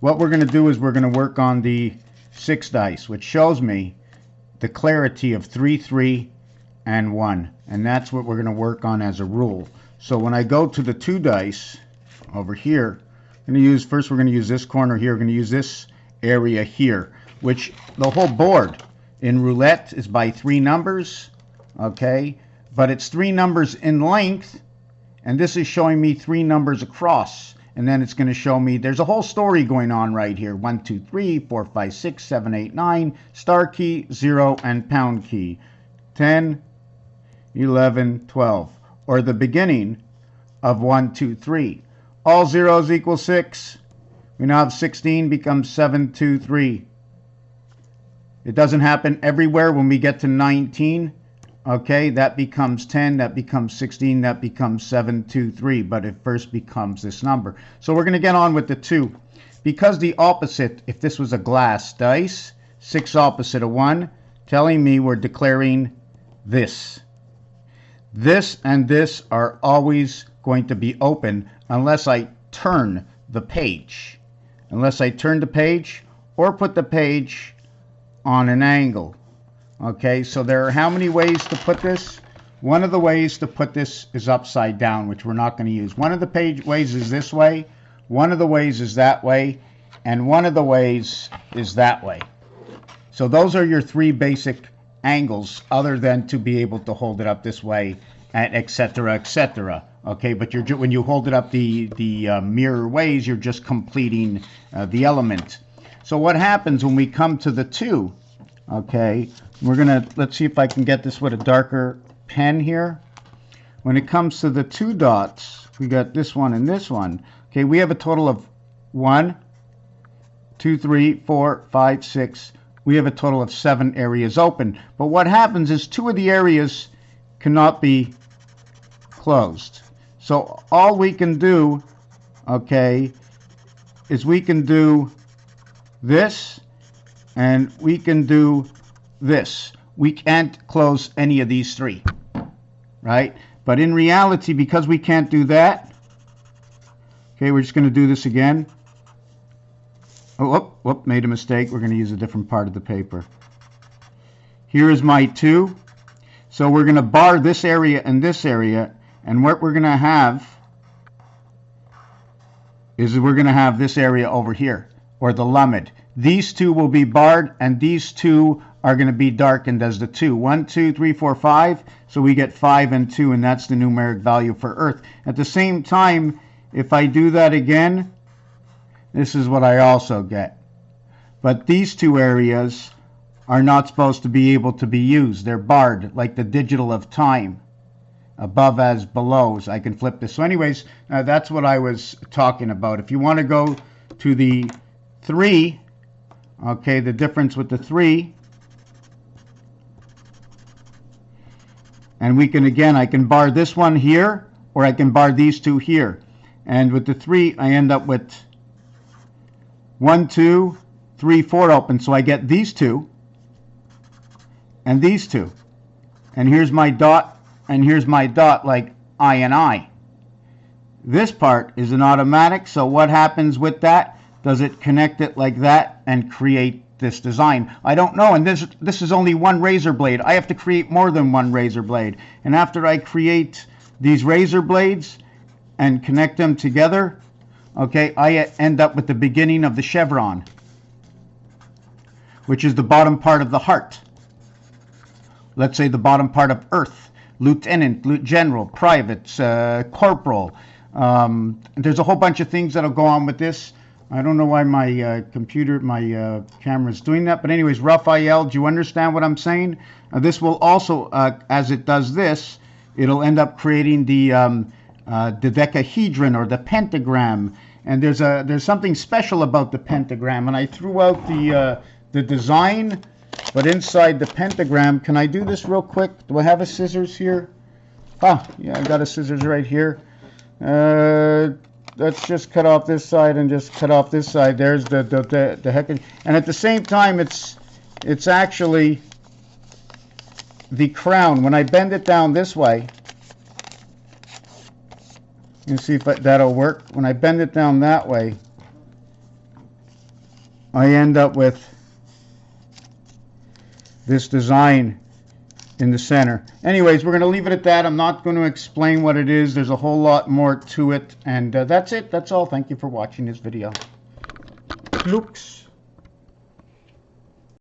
What we're going to do is we're going to work on the 6 dice, which shows me the clarity of 3, 3, and 1. And that's what we're going to work on as a rule. So when I go to the 2 dice over here, I'm going to use, first we're going to use this corner here. We're going to use this area here, which the whole board in roulette is by 3 numbers, okay? But it's 3 numbers in length, and this is showing me 3 numbers across. And then it's going to show me there's a whole story going on right here. 1, 2, 3, 4, 5, 6, 7, 8, 9, star key, 0, and pound key. 10, 11, 12. Or the beginning of 1, 2, 3. All zeros equal 6. We now have 16 becomes 7, 2, 3. It doesn't happen everywhere. When we get to 19, okay, that becomes 10, that becomes 16, that becomes 7, 2, 3, but it first becomes this number. So we're going to get on with the 2. Because the opposite, if this was a glass dice, 6 opposite of 1, telling me we're declaring this. This and this are always going to be open unless I turn the page. Unless I turn the page or put the page on an angle. Okay, so there are how many ways to put this? One of the ways to put this is upside down, which we're not going to use. One of the ways is this way, one of the ways is that way, and one of the ways is that way. So those are your 3 basic angles, other than to be able to hold it up this way, and etc., etc. Okay, but when you hold it up the mirror ways, you're just completing the element. So what happens when we come to the 2? Okay, let's see if I can get this with a darker pen here. When it comes to the 2 dots, we got this one and this one. Okay, we have a total of 1, 2, 3, 4, 5, 6. We have a total of 7 areas open. But what happens is 2 of the areas cannot be closed. So all we can do, okay, is we can do this and we can do this. We can't close any of these 3, right? But in reality, because we can't do that, okay, we're just going to do this again. Oh, whoop, made a mistake. We're going to use a different part of the paper. Here is my 2. So we're going to bar this area and this area, and what we're going to have is we're going to have this area over here, or the lumid. These 2 will be barred, and these 2 are going to be darkened as the 2. 1, 2, 3, 4, 5. So we get 5 and 2, and that's the numeric value for Earth. At the same time, if I do that again, this is what I also get. But these 2 areas are not supposed to be able to be used. They're barred, like the digital of time. Above as below. So I can flip this. So anyways, that's what I was talking about. If you want to go to the 3, okay, the difference with the 3, and we can, again, I can bar this one here, or I can bar these 2 here. And with the 3, I end up with 1, 2, 3, 4 open. So I get these 2 and these 2. And here's my dot, and here's my dot, like I and I. This part is an automatic, so what happens with that? Does it connect it like that and create this design? I don't know, and this is only one razor blade. I have to create more than one razor blade. And after I create these razor blades and connect them together, okay, I end up with the beginning of the chevron, which is the bottom part of the heart. Let's say the bottom part of Earth. Lieutenant, general, private, corporal. There's a whole bunch of things that'll go on with this. I don't know why my camera is doing that. But anyways, Raphael, do you understand what I'm saying? This will also, as it does this, it'll end up creating the dodecahedron or the pentagram. And there's something special about the pentagram. And I threw out the design. But inside the pentagram, can I do this real quick? Do I have a scissors here? Ah, yeah, I got a scissors right here. Let's just cut off this side and just cut off this side. There's the heck. And at the same time, it's actually the crown. When I bend it down this way, you see if that'll work. When I bend it down that way, I end up with this design in the center. Anyways, we're going to leave it at that. I'm not going to explain what it is. There's a whole lot more to it. And that's it. That's all. Thank you for watching this video. Looks.